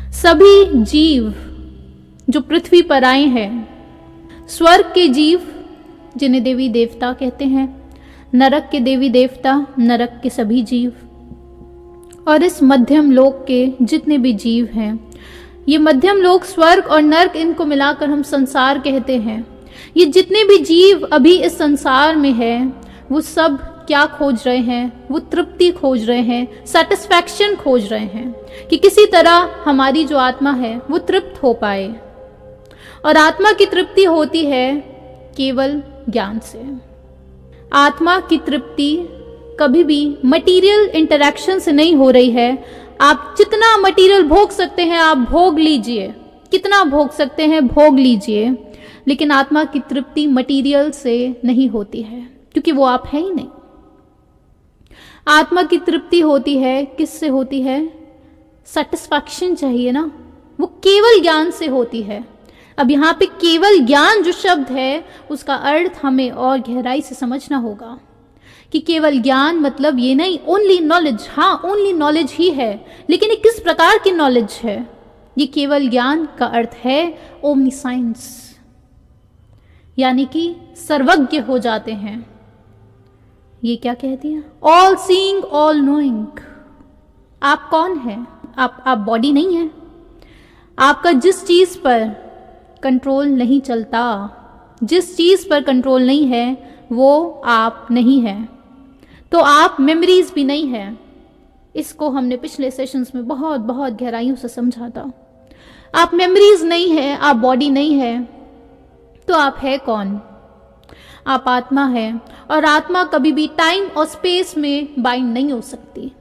सभी जीव जो पृथ्वी पर आए हैं, स्वर्ग के जीव जिन्हें देवी देवता कहते हैं, नरक के देवी देवता, नरक के सभी जीव, और इस मध्यम लोक के जितने भी जीव हैं, ये मध्यम लोक, स्वर्ग और नरक, इनको मिलाकर हम संसार कहते हैं। ये जितने भी जीव अभी इस संसार में हैं, वो सब क्या खोज रहे हैं? वो तृप्ति खोज रहे हैं, सेटिस्फैक्शन खोज रहे हैं कि किसी तरह हमारी जो आत्मा है वो तृप्त हो पाए। और आत्मा की तृप्ति होती है केवल ज्ञान से। आत्मा की तृप्ति कभी भी मटेरियल इंटरैक्शन से नहीं हो रही है। आप जितना मटेरियल भोग सकते हैं आप भोग लीजिए, कितना भोग सकते हैं भोग लीजिए, लेकिन आत्मा की तृप्ति मटेरियल से नहीं होती है, क्योंकि वो आप है ही नहीं। आत्मा की तृप्ति होती है किससे होती है? सेटिस्फैक्शन चाहिए ना, वो केवल ज्ञान से होती है। अब यहाँ पे केवल ज्ञान जो शब्द है उसका अर्थ हमें और गहराई से समझना होगा कि केवल ज्ञान मतलब ये नहीं ओनली नॉलेज। हाँ, ओनली नॉलेज ही है, लेकिन ये किस प्रकार की नॉलेज है? ये केवल ज्ञान का अर्थ है ओमनीसाइंस, यानी कि सर्वज्ञ हो जाते हैं। ये क्या कहती है? All seeing, all knowing. आप कौन हैं? आप बॉडी नहीं है। आपका जिस चीज पर कंट्रोल नहीं चलता, जिस चीज पर कंट्रोल नहीं है, वो आप नहीं है। तो आप मेमोरीज भी नहीं है। इसको हमने पिछले सेशंस में बहुत बहुत गहराइयों से समझा था। आप मेमोरीज नहीं है, आप बॉडी नहीं है, तो आप है कौन? आप आत्मा है, और आत्मा कभी भी टाइम और स्पेस में बाइंड नहीं हो सकती।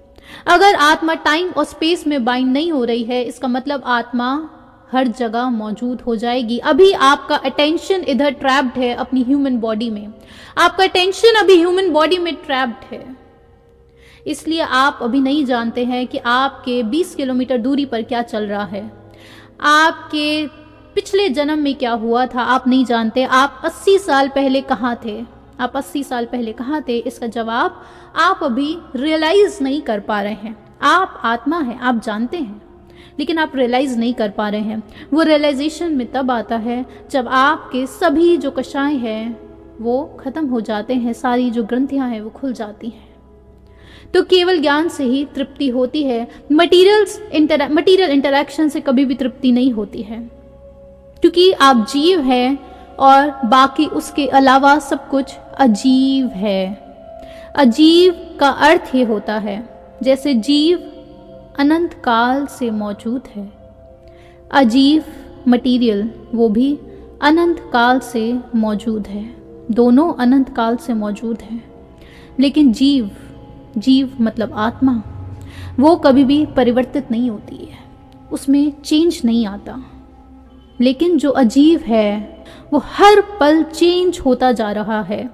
अगर आत्मा टाइम और स्पेस में बाइंड नहीं हो रही है, इसका मतलब आत्मा हर जगह मौजूद हो जाएगी। अभी आपका अटेंशन इधर ट्रैप्ड है अपनी ह्यूमन बॉडी में, आपका अटेंशन अभी ह्यूमन बॉडी में ट्रैप्ड है, इसलिए आप अभी नहीं जानते हैं कि आपके 20 किलोमीटर दूरी पर क्या चल रहा है, आपके पिछले जन्म में क्या हुआ था आप नहीं जानते। आप 80 साल पहले कहाँ थे? आप 80 साल पहले कहाँ थे? इसका जवाब आप अभी रियलाइज नहीं कर पा रहे हैं। आप आत्मा है, आप जानते हैं, लेकिन आप रियलाइज नहीं कर पा रहे हैं। वो रियलाइजेशन में तब आता है जब आपके सभी जो कषाय हैं वो खत्म हो जाते हैं, सारी जो ग्रंथियां हैं वो खुल जाती हैं। तो केवल ज्ञान से ही तृप्ति होती है। मटीरियल इंटरैक्शन से कभी भी तृप्ति नहीं होती है, क्योंकि आप जीव हैं और बाकी उसके अलावा सब कुछ अजीव है। अजीव का अर्थ ये होता है जैसे जीव अनंत काल से मौजूद है, अजीव मटीरियल वो भी अनंत काल से मौजूद है, दोनों अनंत काल से मौजूद है। लेकिन जीव मतलब आत्मा, वो कभी भी परिवर्तित नहीं होती है, उसमें चेंज नहीं आता। लेकिन जो अजीव है वो हर पल चेंज होता जा रहा है।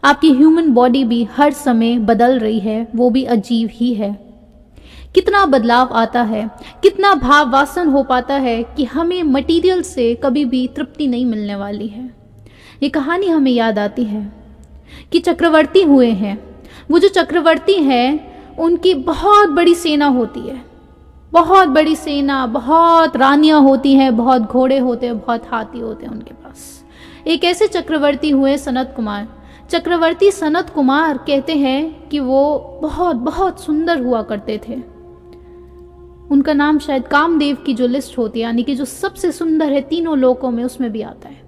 आपकी ह्यूमन बॉडी भी हर समय बदल रही है, वो भी अजीब ही है। कितना बदलाव आता है, कितना भाव वासन हो पाता है कि हमें मटेरियल से कभी भी तृप्ति नहीं मिलने वाली है। ये कहानी हमें याद आती है कि चक्रवर्ती हुए हैं। वो जो चक्रवर्ती हैं उनकी बहुत बड़ी सेना होती है, बहुत बड़ी सेना, बहुत रानियां होती हैं, बहुत घोड़े होते हैं, बहुत हाथी होते हैं उनके पास। एक ऐसे चक्रवर्ती हुए सनत कुमार। चक्रवर्ती सनत कुमार कहते हैं कि वो बहुत बहुत सुंदर हुआ करते थे। उनका नाम शायद कामदेव की जो लिस्ट होती है, यानी कि जो सबसे सुंदर है तीनों लोकों में, उसमें भी आता है।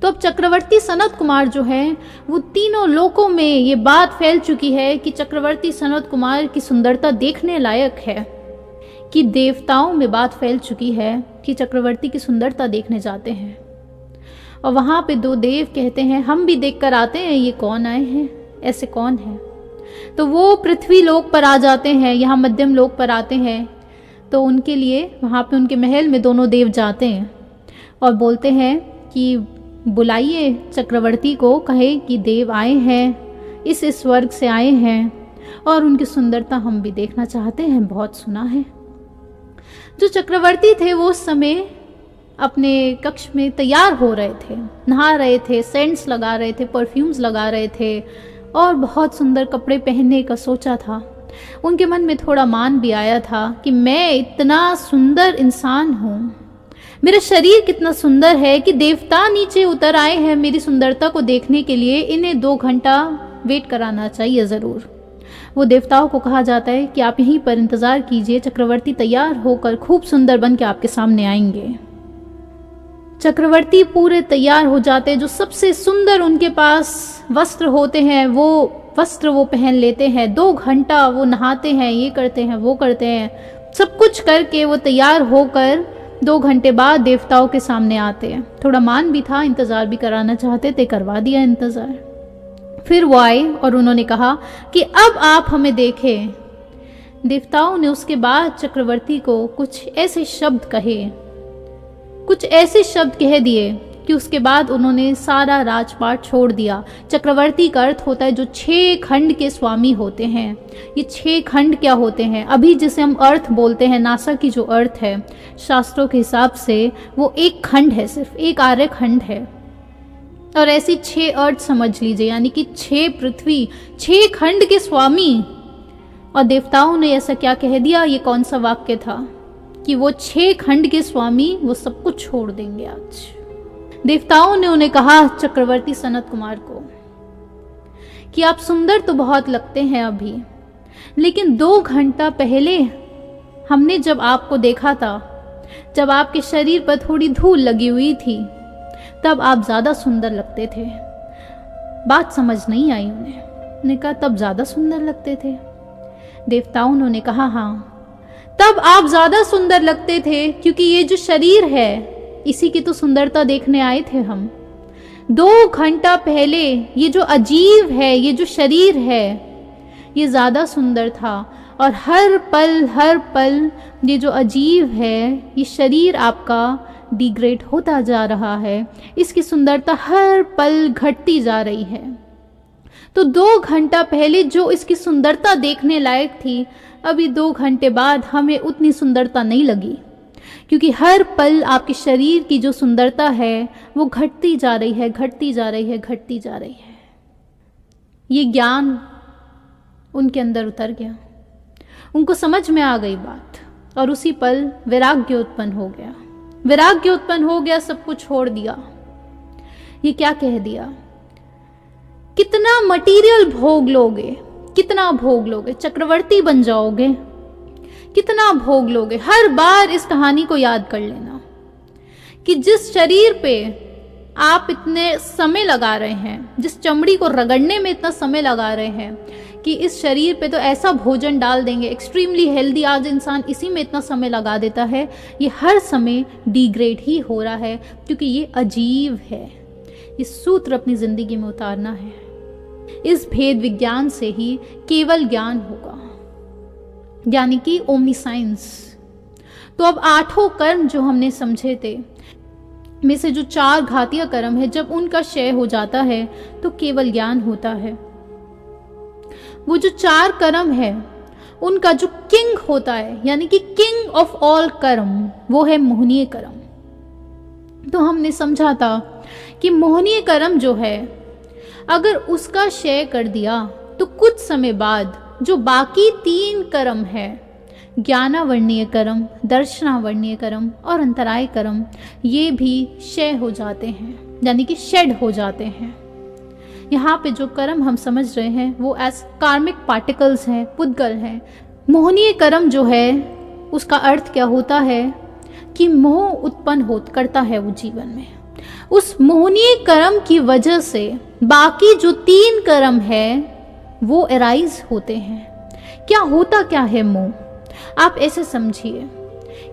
तो अब चक्रवर्ती सनत कुमार जो है वो तीनों लोकों में ये बात फैल चुकी है कि चक्रवर्ती सनत कुमार की सुंदरता देखने लायक है, कि देवताओं में बात फैल चुकी है कि चक्रवर्ती की सुंदरता देखने जाते हैं। और वहाँ पे दो देव कहते हैं हम भी देख कर आते हैं, ये कौन आए हैं, ऐसे कौन है। तो वो पृथ्वी लोक पर आ जाते हैं, यहाँ मध्यम लोक पर आते हैं। तो उनके लिए वहाँ पे उनके महल में दोनों देव जाते हैं और बोलते हैं कि बुलाइए चक्रवर्ती को, कहे कि देव आए हैं, इस स्वर्ग से आए हैं और उनकी सुंदरता हम भी देखना चाहते हैं, बहुत सुना है। जो चक्रवर्ती थे वो उस समय अपने कक्ष में तैयार हो रहे थे, नहा रहे थे, सेंट्स लगा रहे थे, परफ्यूम्स लगा रहे थे और बहुत सुंदर कपड़े पहनने का सोचा था। उनके मन में थोड़ा मान भी आया था कि मैं इतना सुंदर इंसान हूँ, मेरा शरीर कितना सुंदर है कि देवता नीचे उतर आए हैं मेरी सुंदरता को देखने के लिए, इन्हें 2 घंटा वेट कराना चाहिए ज़रूर। वो देवताओं को कहा जाता है कि आप यहीं पर इंतज़ार कीजिए, चक्रवर्ती तैयार होकर खूब सुंदर बन के आपके सामने आएंगे। चक्रवर्ती पूरे तैयार हो जाते हैं, जो सबसे सुंदर उनके पास वस्त्र होते हैं वो वस्त्र वो पहन लेते हैं। 2 घंटा वो नहाते हैं, ये करते हैं वो करते हैं, सब कुछ करके वो तैयार होकर 2 घंटे बाद देवताओं के सामने आते हैं। थोड़ा मान भी था, इंतज़ार भी कराना चाहते थे, करवा दिया इंतज़ार। फिर वो आए और उन्होंने कहा कि अब आप हमें देखें। देवताओं ने उसके बाद चक्रवर्ती को कुछ ऐसे शब्द कह दिए कि उसके बाद उन्होंने सारा राजपाट छोड़ दिया। चक्रवर्ती का अर्थ होता है जो 6 खंड के स्वामी होते हैं। ये 6 खंड क्या होते हैं? अभी जिसे हम अर्थ बोलते हैं, नासा की जो अर्थ है, शास्त्रों के हिसाब से वो 1 खंड है, सिर्फ 1 आर्य खंड है। और ऐसी 6 अर्थ समझ लीजिए, यानी कि 6 पृथ्वी, 6 खंड के स्वामी। और देवताओं ने ऐसा क्या कह दिया? ये कौन सा वाक्य था कि वो 6 खंड के स्वामी वो सब कुछ छोड़ देंगे आज। देवताओं ने उन्हें कहा, चक्रवर्ती सनत कुमार को, कि आप सुंदर तो बहुत लगते हैं अभी, लेकिन 2 घंटा पहले हमने जब आपको देखा था, जब आपके शरीर पर थोड़ी धूल लगी हुई थी, तब आप ज्यादा सुंदर लगते थे। बात समझ नहीं आई उन्हें कहा तब ज्यादा सुंदर लगते थे। देवताओं ने कहा हाँ, तब आप ज्यादा सुंदर लगते थे, क्योंकि ये जो शरीर है इसी की तो सुंदरता देखने आए थे हम। 2 घंटा पहले ये जो अजीब है, ये जो शरीर है, ये ज्यादा सुंदर था। और हर पल ये जो अजीब है, ये शरीर आपका डिग्रेड होता जा रहा है, इसकी सुंदरता हर पल घटती जा रही है। तो 2 घंटा पहले जो इसकी सुंदरता देखने लायक थी, अभी 2 घंटे बाद हमें उतनी सुंदरता नहीं लगी, क्योंकि हर पल आपके शरीर की जो सुंदरता है वो घटती जा रही है, घटती जा रही है, घटती जा रही है। ये ज्ञान उनके अंदर उतर गया, उनको समझ में आ गई बात, और उसी पल वैराग्य उत्पन्न हो गया। वैराग्य उत्पन्न हो गया, सब कुछ छोड़ दिया। ये क्या कह दिया? कितना मटीरियल भोग लोगे, कितना भोग लोगे, चक्रवर्ती बन जाओगे, कितना भोग लोगे। हर बार इस कहानी को याद कर लेना कि जिस शरीर पे आप इतने समय लगा रहे हैं, जिस चमड़ी को रगड़ने में इतना समय लगा रहे हैं, कि इस शरीर पे तो ऐसा भोजन डाल देंगे एक्सट्रीमली हेल्दी, आज इंसान इसी में इतना समय लगा देता है, ये हर समय डिग्रेड ही हो रहा है, क्योंकि ये अजीब है। ये सूत्र अपनी जिंदगी में उतारना है। इस भेद विज्ञान से ही केवल ज्ञान होगा, यानी कि ओमनीसाइंस। तो अब 8 कर्म जो हमने समझे थे में से जो 4 घातीय कर्म है, जब उनका क्षय हो जाता है तो केवल ज्ञान होता है। वो जो 4 कर्म है उनका जो किंग होता है, यानी कि किंग ऑफ ऑल कर्म, वो है मोहनीय कर्म। तो हमने समझा था कि मोहनीय कर्म जो है, अगर उसका क्षय कर दिया तो कुछ समय बाद जो बाकी 3 कर्म है, ज्ञानावर्णीय कर्म, दर्शनावर्णीय कर्म और अंतराय कर्म, ये भी क्षय हो जाते हैं, यानी कि शेड हो जाते हैं। यहाँ पे जो कर्म हम समझ रहे हैं वो एज कार्मिक पार्टिकल्स हैं, पुद्गल हैं। मोहनीय कर्म जो है उसका अर्थ क्या होता है कि मोह उत्पन्न करता है वो जीवन में। उस मोहनीय कर्म की वजह से बाकी जो 3 कर्म है वो एराइज होते हैं। क्या होता क्या है मोह? आप ऐसे समझिए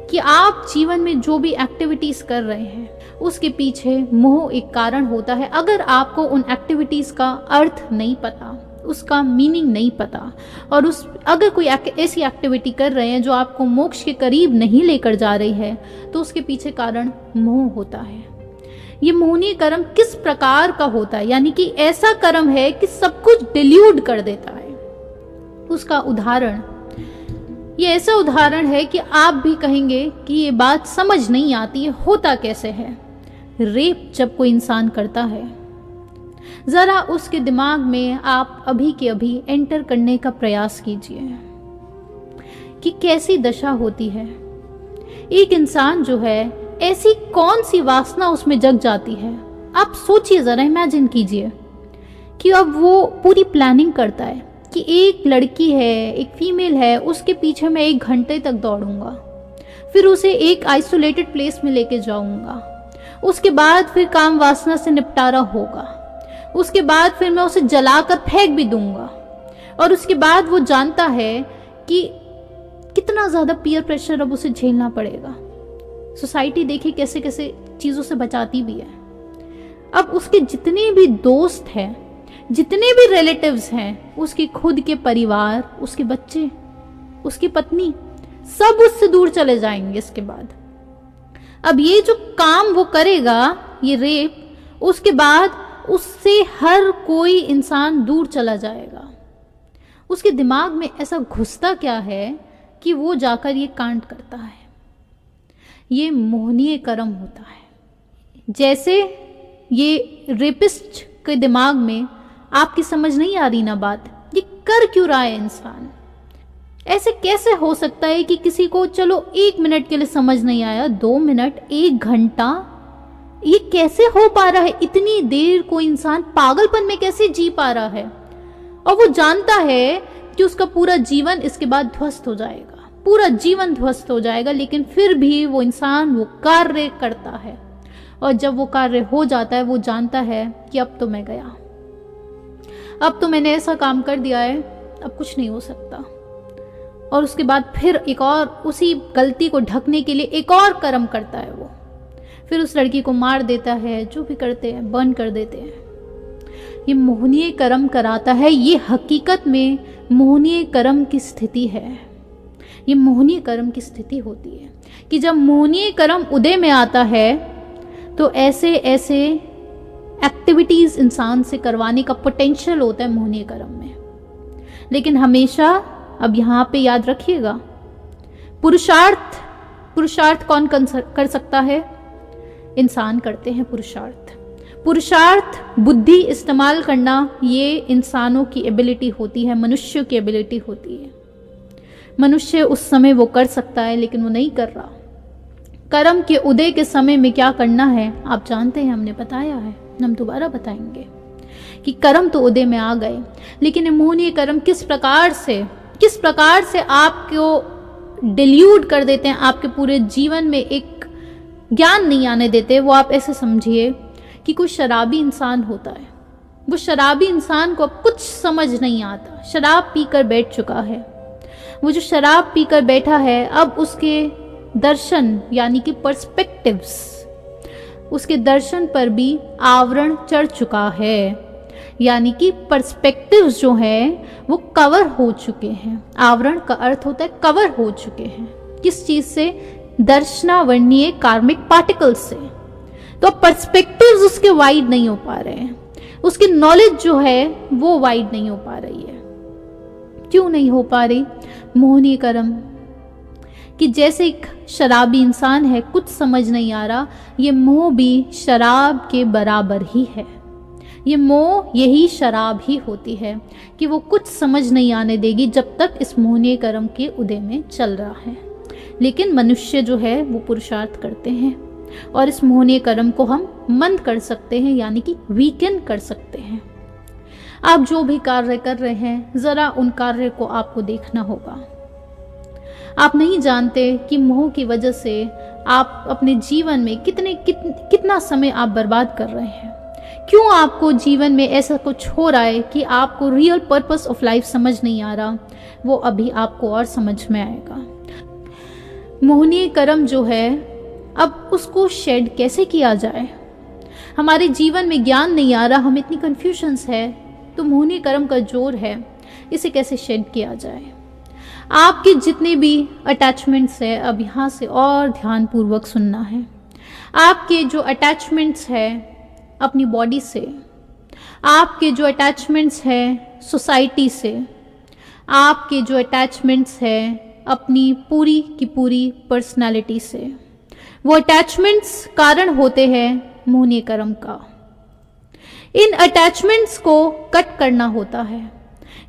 कि आप जीवन में जो भी एक्टिविटीज कर रहे हैं उसके पीछे मोह एक कारण होता है। अगर आपको उन एक्टिविटीज का अर्थ नहीं पता, उसका मीनिंग नहीं पता, और अगर कोई ऐसी एक्टिविटी कर रहे हैं जो आपको मोक्ष के करीब नहीं लेकर जा रही है, तो उसके पीछे कारण मोह होता है। ये मोहनीय कर्म किस प्रकार का होता है? यानी कि ऐसा कर्म है कि सब कुछ डिल्यूट कर देता है। उसका उदाहरण, ये ऐसा उदाहरण है कि आप भी कहेंगे कि ये बात समझ नहीं आती है, होता कैसे है। रेप जब कोई इंसान करता है, जरा उसके दिमाग में आप अभी के अभी एंटर करने का प्रयास कीजिए। कि कैसी दशा होती है। एक इंसान जो है, ऐसी कौन सी वासना उसमें जग जाती है। आप सोचिए जरा, इमेजिन कीजिए कि अब वो पूरी प्लानिंग करता है कि एक लड़की है, एक फीमेल है, उसके पीछे मैं 1 घंटे तक दौड़ूंगा, फिर उसे एक आइसोलेटेड प्लेस में लेके जाऊंगा, उसके बाद फिर काम वासना से निपटारा होगा, उसके बाद फिर मैं उसे जलाकर फेंक भी दूंगा। और उसके बाद वो जानता है कि कितना ज़्यादा पीयर प्रेशर अब उसे झेलना पड़ेगा। सोसाइटी देखिए कैसे कैसे चीज़ों से बचाती भी है। अब उसके जितने भी दोस्त हैं, जितने भी रिलेटिव्स हैं, उसके खुद के परिवार, उसके बच्चे, उसकी पत्नी, सब उससे दूर चले जाएंगे इसके बाद। अब ये जो काम वो करेगा, ये रेप, उसके बाद उससे हर कोई इंसान दूर चला जाएगा। उसके दिमाग में ऐसा घुसता क्या है कि वो जाकर ये कांड करता है। ये मोहनीय कर्म होता है। जैसे ये रेपिस्ट के दिमाग में, आपकी समझ नहीं आ रही ना बात, ये कर क्यों रहा है इंसान। ऐसे कैसे हो सकता है कि किसी को चलो 1 मिनट के लिए समझ नहीं आया, 2 मिनट, 1 घंटा, ये कैसे हो पा रहा है। इतनी देर कोई इंसान पागलपन में कैसे जी पा रहा है। और वो जानता है कि उसका पूरा जीवन इसके बाद ध्वस्त हो जाएगा, पूरा जीवन ध्वस्त हो जाएगा, लेकिन फिर भी वो इंसान वो कार्य करता है। और जब वो कार्य हो जाता है, वो जानता है कि अब तो मैं गया, अब तो मैंने ऐसा काम कर दिया है, अब कुछ नहीं हो सकता। और उसके बाद फिर एक और, उसी गलती को ढकने के लिए एक और कर्म करता है वो। फिर उस लड़की को मार देता है, जो भी करते हैं, बर्न कर देते हैं। ये मोहनीय कर्म कराता है। ये हकीकत में मोहनीय कर्म की स्थिति है। ये मोहनीय कर्म की स्थिति होती है कि जब मोहनीय कर्म उदय में आता है तो ऐसे ऐसे एक्टिविटीज इंसान से करवाने का पोटेंशियल होता है मोहनीय कर्म में। लेकिन हमेशा, अब यहाँ पे याद रखिएगा, पुरुषार्थ कौन कर सकता है? इंसान करते हैं पुरुषार्थ बुद्धि इस्तेमाल करना, ये इंसानों की एबिलिटी होती है, मनुष्य की एबिलिटी होती है। मनुष्य उस समय वो कर सकता है, लेकिन वो नहीं कर रहा। कर्म के उदय के समय में क्या करना है आप जानते हैं, हमने बताया है, हम दोबारा बताएंगे कि कर्म तो उदय में आ गए, लेकिन मोहनीय कर्म किस प्रकार से आपको डिल्यूट कर देते हैं, आपके पूरे जीवन में एक ज्ञान नहीं आने देते। वो आप ऐसे समझिए कि कोई शराबी इंसान होता है, वो शराबी इंसान को अब कुछ समझ नहीं आता, शराब पीकर बैठ चुका है। वो जो शराब पीकर बैठा है, अब उसके दर्शन यानी कि पर्सपेक्टिव्स, उसके दर्शन पर भी आवरण चढ़ चुका है, यानी कि पर्सपेक्टिव्स जो है वो कवर हो चुके हैं। आवरण का अर्थ होता है कवर हो चुके हैं। किस चीज से? दर्शनावर्णीय कार्मिक पार्टिकल्स से। तो पर्सपेक्टिव्स उसके वाइड नहीं हो पा रहे हैं, उसकी नॉलेज जो है वो वाइड नहीं हो पा रही है। क्यों नहीं हो पा रही? मोहनीय कर्म कि जैसे एक शराबी इंसान है, कुछ समझ नहीं आ रहा, ये मोह भी शराब के बराबर ही है। ये मोह यही शराब ही होती है कि वो कुछ समझ नहीं आने देगी जब तक इस मोहनीय कर्म के उदय में चल रहा है। लेकिन मनुष्य जो है वो पुरुषार्थ करते हैं और इस मोहनीय कर्म को हम मंद कर सकते हैं, यानी कि वीकेंड कर सकते हैं। आप जो भी कार्य कर रहे हैं, जरा उन कार्य को आपको देखना होगा। आप नहीं जानते कि मोह की वजह से आप अपने जीवन में कितना समय आप बर्बाद कर रहे हैं। क्यों आपको जीवन में ऐसा कुछ हो रहा है कि आपको रियल पर्पस ऑफ लाइफ समझ नहीं आ रहा, वो अभी आपको और समझ में आएगा। मोहनीय कर्म जो है, अब उसको शेड कैसे किया जाए? हमारे जीवन में ज्ञान नहीं आ रहा, हमें इतनी कन्फ्यूजन्स है, तो मोहनीय कर्म का जोर है, इसे कैसे शेड किया जाए? आपके जितने भी अटैचमेंट्स है, अब यहाँ से और ध्यानपूर्वक सुनना है। आपके जो अटैचमेंट्स है अपनी बॉडी से, आपके जो अटैचमेंट्स है सोसाइटी से, आपके जो अटैचमेंट्स है अपनी पूरी की पूरी पर्सनालिटी से, वो अटैचमेंट्स कारण होते हैं मोहनीय कर्म का। इन अटैचमेंट्स को कट करना होता है।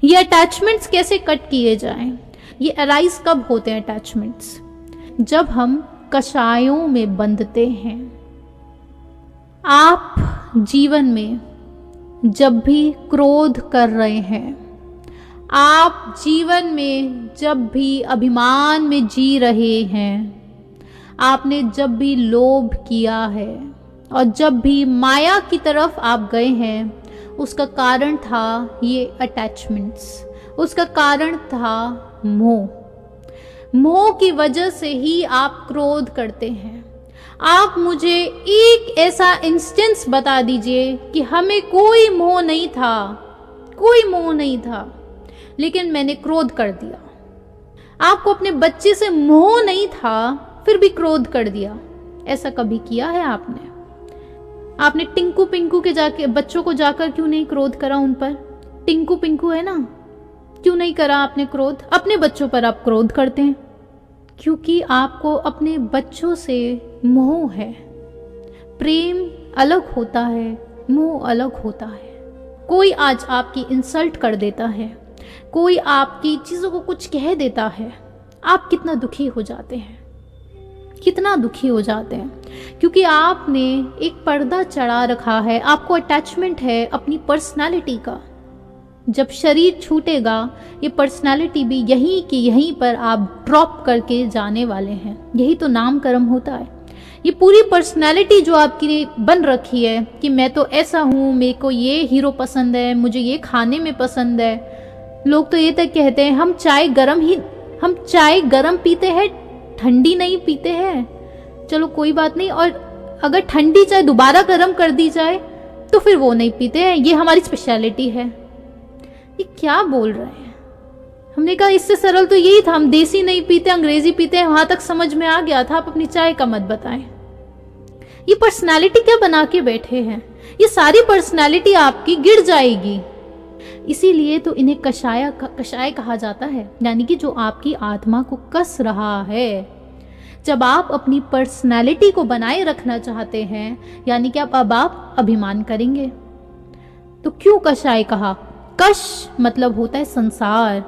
ये अटैचमेंट्स कैसे कट किए जाएं? ये अराइज कब होते हैं अटैचमेंट्स? जब हम कषायों में बंधते हैं। आप जीवन में जब भी क्रोध कर रहे हैं, आप जीवन में जब भी अभिमान में जी रहे हैं, आपने जब भी लोभ किया है और जब भी माया की तरफ आप गए हैं, उसका कारण था ये अटैचमेंट्स, उसका कारण था मोह। मोह की वजह से ही आप क्रोध करते हैं। आप मुझे एक ऐसा इंस्टेंस बता दीजिए कि हमें कोई मोह नहीं था, कोई मोह नहीं था, लेकिन मैंने क्रोध कर दिया। आपको अपने बच्चे से मोह नहीं था, फिर भी क्रोध कर दिया। ऐसा कभी किया है आपने? आपने टिंकू पिंकू के जाके बच्चों को जाकर क्यों नहीं क्रोध करा उन पर? टिंकू पिंकू है ना, क्यों नहीं करा आपने क्रोध? अपने बच्चों पर आप क्रोध करते हैं क्योंकि आपको अपने बच्चों से मोह है। प्रेम अलग होता है, मोह अलग होता है। कोई आज आपकी इंसल्ट कर देता है, कोई आपकी चीज़ों को कुछ कह देता है, आप कितना दुखी हो जाते हैं, कितना दुखी हो जाते हैं, क्योंकि आपने एक पर्दा चढ़ा रखा है। आपको अटैचमेंट है अपनी पर्सनालिटी का। जब शरीर छूटेगा, ये पर्सनालिटी भी यहीं की यहीं पर आप ड्रॉप करके जाने वाले हैं। यही तो नाम कर्म होता है। ये पूरी पर्सनालिटी जो आपकी बन रखी है कि मैं तो ऐसा हूँ, मेरे को ये हीरो पसंद है, मुझे ये खाने में पसंद है। लोग तो ये तक कहते हैं हम चाय गरम पीते हैं, ठंडी नहीं पीते हैं। चलो कोई बात नहीं, और अगर ठंडी चाय दोबारा गर्म कर दी जाए तो फिर वो नहीं पीते हैं, ये हमारी स्पेशलिटी है। ये क्या बोल रहे हैं? हमने कहा इससे सरल तो यही था, हम देसी नहीं पीते, अंग्रेजी पीते हैं, वहां तक समझ में आ गया था। आप अपनी चाय का मत बताएं। ये पर्सनालिटी क्या बना के बैठे हैं? ये सारी पर्सनालिटी आपकी गिर जाएगी। इसीलिए तो इन्हें कषाय कहा जाता है, यानी कि जो आपकी आत्मा को कस रहा है। जब आप अपनी पर्सनालिटी को बनाए रखना चाहते हैं, यानी कि अब आप अभिमान करेंगे। तो क्यों कषाय कहा? कश मतलब होता है संसार।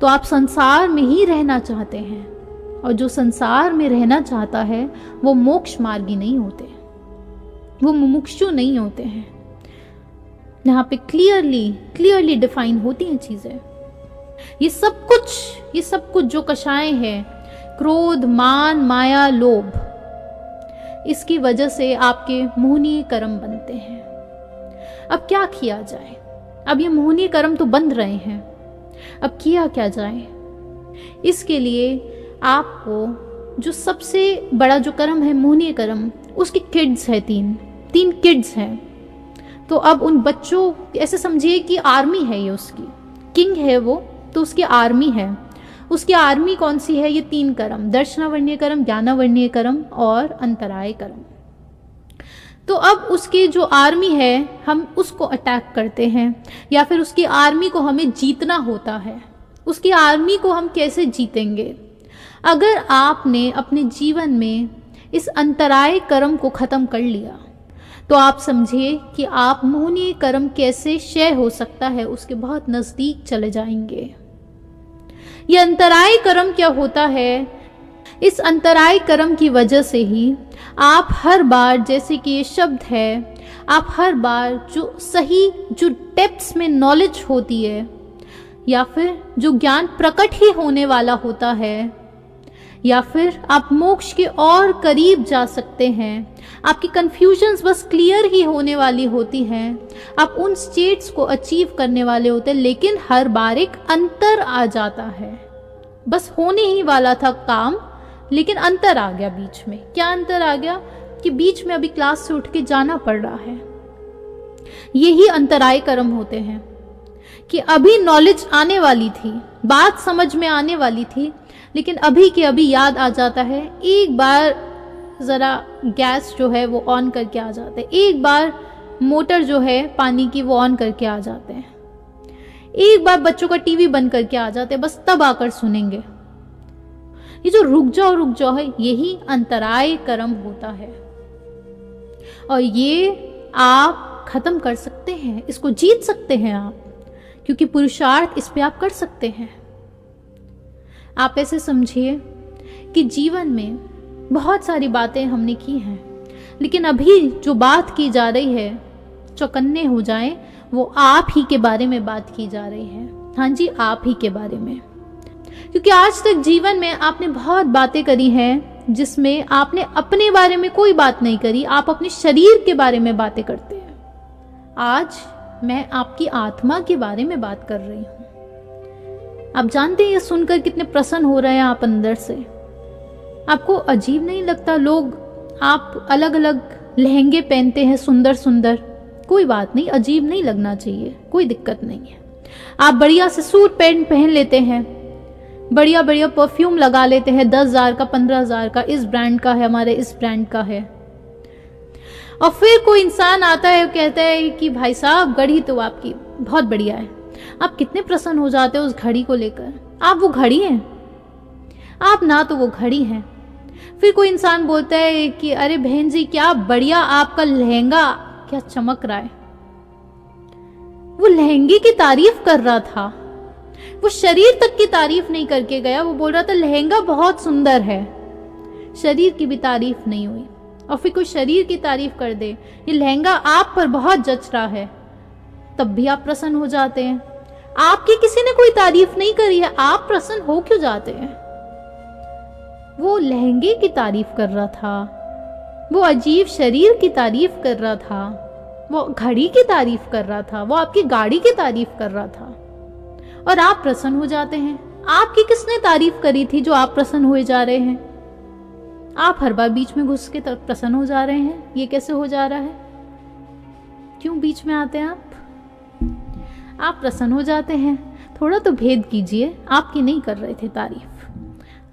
तो आप संसार में ही रहना चाहते हैं, और जो संसार में रहना चाहता है वो मोक्ष मार्गी नहीं होते, वो मुमुक्षु नहीं होते हैं। यहाँ पे क्लियरली डिफाइन होती हैं चीजें। ये सब कुछ जो कषाय है, क्रोध, मान, माया, लोभ, इसकी वजह से आपके मोहनीय कर्म बनते हैं। अब क्या किया जाए? अब ये मोहनीय कर्म तो बंध रहे हैं, अब किया क्या जाए? इसके लिए आपको जो सबसे बड़ा जो कर्म है मोहनीय कर्म, उसकी किड्स है, तीन किड्स हैं। तो अब उन बच्चों, ऐसे समझिए कि आर्मी है ये, उसकी किंग है वो, तो उसकी आर्मी है। उसकी आर्मी कौन सी है? ये 3 कर्म, दर्शनावर्णीय कर्म, ज्ञानावर्णीय कर्म और अंतराय कर्म। तो अब उसकी जो आर्मी है, हम उसको अटैक करते हैं, या फिर उसकी आर्मी को हमें जीतना होता है। उसकी आर्मी को हम कैसे जीतेंगे? अगर आपने अपने जीवन में इस अंतराय कर्म को खत्म कर लिया, तो आप समझिए कि आप मोहनीय कर्म कैसे क्षय हो सकता है, उसके बहुत नजदीक चले जाएंगे। ये अंतराय कर्म क्या होता है? इस अंतराय कर्म की वजह से ही आप हर बार, जैसे कि ये शब्द है, आप हर बार जो डेप्थ्स में नॉलेज होती है, या फिर जो ज्ञान प्रकट ही होने वाला होता है, या फिर आप मोक्ष के और करीब जा सकते हैं, आपकी कंफ्यूजन्स बस क्लियर ही होने वाली होती हैं, आप उन स्टेट्स को अचीव करने वाले होते हैं। लेकिन हर बार एक अंतर आ जाता है। बस होने ही वाला था काम, लेकिन अंतर आ गया बीच में। क्या अंतर आ गया? कि बीच में अभी क्लास से उठ के जाना पड़ रहा है। यही अंतराय कर्म होते हैं कि अभी नॉलेज आने वाली थी, बात समझ में आने वाली थी, लेकिन अभी के अभी याद आ जाता है। एक बार ज़रा गैस जो है वो ऑन करके आ जाते हैं, एक बार मोटर जो है पानी की वो ऑन करके आ जाते हैं, एक बार बच्चों का टीवी बंद करके आ जाते हैं, बस तब आकर सुनेंगे। ये जो रुक जाओ है, यही अंतराय कर्म होता है, और ये आप खत्म कर सकते हैं, इसको जीत सकते हैं आप, क्योंकि पुरुषार्थ इस पे आप कर सकते हैं। आप ऐसे समझिए कि जीवन में बहुत सारी बातें हमने की हैं, लेकिन अभी जो बात की जा रही है, चौकन्ने हो जाए, वो आप ही के बारे में बात की जा रही है। हाँ जी, आप ही के बारे में। क्योंकि आज तक जीवन में आपने बहुत बातें करी हैं जिसमें आपने अपने बारे में कोई बात नहीं करी, आप अपने शरीर के बारे में बातें करते हैं। आज मैं आपकी आत्मा के बारे में बात कर रही हूं। आप जानते हैं ये सुनकर कितने प्रसन्न हो रहे हैं आप अंदर से। आपको अजीब नहीं लगता लोग आप अलग अलग लहंगे पहनते हैं सुंदर सुंदर? कोई बात नहीं, अजीब नहीं लगना चाहिए, कोई दिक्कत नहीं है। आप बढ़िया से सूट पैंट पहन लेते हैं, बढ़िया बढ़िया परफ्यूम लगा लेते हैं, 10,000 का, 15,000 का, इस ब्रांड का है, हमारे इस ब्रांड का है। और फिर कोई इंसान आता है, कहता है कि भाई साहब घड़ी तो आपकी बहुत बढ़िया है। आप कितने प्रसन्न हो जाते हो उस घड़ी को लेकर। आप वो घड़ी हैं, आप ना तो वो घड़ी हैं। फिर कोई इंसान बोलता है कि अरे बहन जी क्या बढ़िया आपका लहंगा, क्या चमक रहा है। वो लहंगे की तारीफ कर रहा था, वो शरीर तक की तारीफ नहीं करके गया। वो बोल रहा था लहंगा बहुत सुंदर है, शरीर की भी तारीफ नहीं हुई। और फिर कोई शरीर की तारीफ कर दे, ये लहंगा आप पर बहुत जच रहा है, तब भी आप प्रसन्न हो जाते हैं। आपकी किसी ने कोई तारीफ नहीं करी है, आप प्रसन्न हो क्यों जाते हैं? वो लहंगे की तारीफ कर रहा था, वो अजीब शरीर की तारीफ कर रहा था, वो घड़ी की तारीफ कर रहा था, वो आपकी गाड़ी की तारीफ कर रहा था, और आप प्रसन्न हो जाते हैं। आपकी किसने तारीफ करी थी जो आप प्रसन्न हुए जा रहे हैं? आप हर बार बीच में घुस के प्रसन्न हो जा रहे हैं। ये कैसे हो जा रहा है? क्यों बीच में आते हैं आप प्रसन्न हो जाते हैं। थोड़ा तो भेद कीजिए, आपकी नहीं कर रहे थे तारीफ।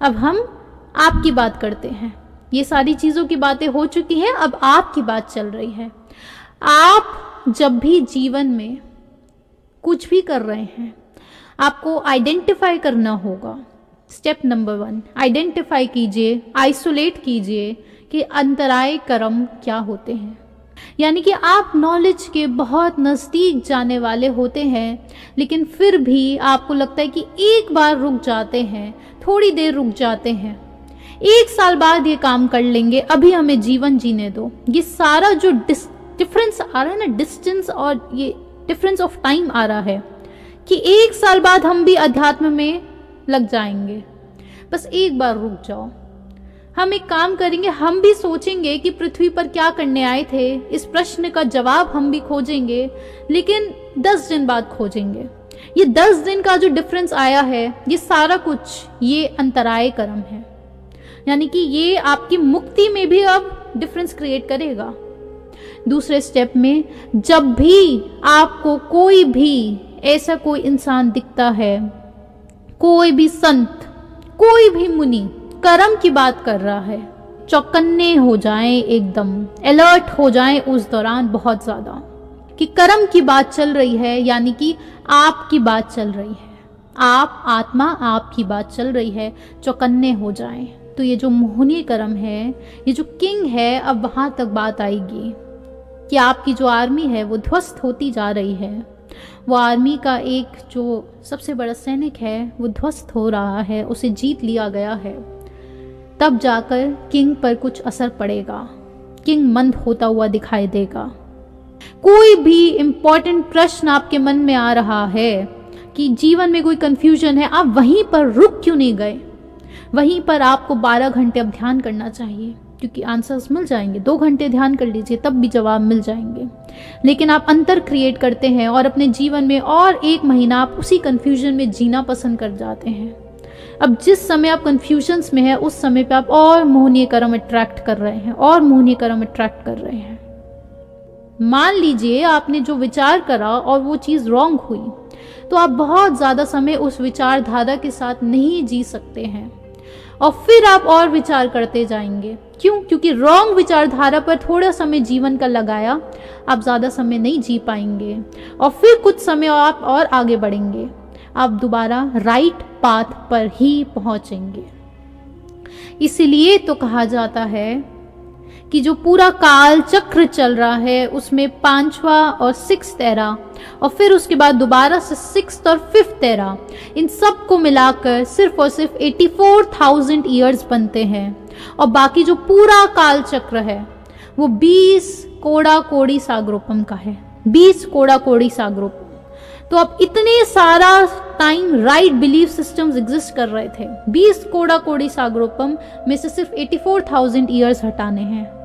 अब हम आपकी बात करते हैं। ये सारी चीजों की बातें हो चुकी हैं, अब आपकी बात चल रही है। आप जब भी जीवन में कुछ भी कर रहे हैं, आपको आइडेंटिफाई करना होगा। स्टेप नंबर 1, आइडेंटिफाई कीजिए, आइसोलेट कीजिए कि अंतराय कर्म क्या होते हैं। यानी कि आप नॉलेज के बहुत नज़दीक जाने वाले होते हैं, लेकिन फिर भी आपको लगता है कि एक बार रुक जाते हैं, थोड़ी देर रुक जाते हैं, 1 साल बाद ये काम कर लेंगे, अभी हमें जीवन जीने दो। ये सारा जो डिफरेंस आ रहा है ना, डिस्टेंस और ये डिफरेंस ऑफ टाइम आ रहा है कि 1 साल बाद हम भी अध्यात्म में लग जाएंगे। बस एक बार रुक जाओ। हम एक काम करेंगे, हम भी सोचेंगे कि पृथ्वी पर क्या करने आए थे, इस प्रश्न का जवाब हम भी खोजेंगे, लेकिन 10 दिन बाद खोजेंगे। ये 10 दिन का जो डिफरेंस आया है, ये सारा कुछ ये अंतराय कर्म है। यानी कि ये आपकी मुक्ति में भी अब डिफरेंस क्रिएट करेगा। दूसरे स्टेप में जब भी आपको कोई भी ऐसा कोई इंसान दिखता है, कोई भी संत, कोई भी मुनि कर्म की बात कर रहा है, चौकन्ने हो जाएं, एकदम अलर्ट हो जाएं उस दौरान बहुत ज्यादा कि कर्म की बात चल रही है, यानी कि आपकी बात चल रही है, आप आत्मा आपकी बात चल रही है, चौकन्ने हो जाएं। तो ये जो मोहनीय कर्म है, ये जो किंग है, अब वहां तक बात आएगी कि आपकी जो आर्मी है वो ध्वस्त होती जा रही है। वो आर्मी का एक जो सबसे बड़ा सैनिक है वो ध्वस्त हो रहा है, उसे जीत लिया गया है। तब जाकर किंग पर कुछ असर पड़ेगा, किंग मंद होता हुआ दिखाई देगा। कोई भी इंपॉर्टेंट प्रश्न आपके मन में आ रहा है कि जीवन में कोई कंफ्यूजन है, आप वहीं पर रुक क्यों नहीं गए? वहीं पर आपको 12 घंटे अब ध्यान करना चाहिए, क्योंकि आंसर्स मिल जाएंगे। 2 घंटे ध्यान कर लीजिए, तब भी जवाब मिल जाएंगे। लेकिन आप अंतर क्रिएट करते हैं और अपने जीवन में और 1 महीना आप उसी कंफ्यूजन में जीना पसंद कर जाते हैं। अब जिस समय आप कंफ्यूजन्स में है, उस समय पे आप और मोहनीय कर्म अट्रैक्ट कर रहे हैं, और मोहनीय कर्म अट्रैक्ट कर रहे हैं। मान लीजिए आपने जो विचार करा और वो चीज़ रॉन्ग हुई, तो आप बहुत ज़्यादा समय उस विचारधारा के साथ नहीं जी सकते हैं, और फिर आप और विचार करते जाएंगे। क्यों? क्योंकि रॉन्ग विचारधारा पर थोड़ा समय जीवन का लगाया, आप ज़्यादा समय नहीं जी पाएंगे, और फिर कुछ समय आप और आगे बढ़ेंगे, आप दोबारा राइट पाथ पर ही पहुंचेंगे। इसलिए तो कहा जाता है कि जो पूरा काल चक्र चल रहा है उसमें 5वां और 6th एरा और फिर उसके बाद दोबारा से 6th और 5th एरा, इन सब को मिलाकर सिर्फ और सिर्फ 84,000 ईयर्स बनते हैं। और बाकी जो पूरा काल चक्र है वो 20 कोड़ा कोड़ी सागरोपम का है, 20 कोड़ा कोड़ी सागरोपम। तो अब इतने सारा time right belief systems exist कर रहे थे, 20 कोड़ा कोड़ी सागरोपम में से सिर्फ 84,000 ईयर्स हटाने हैं।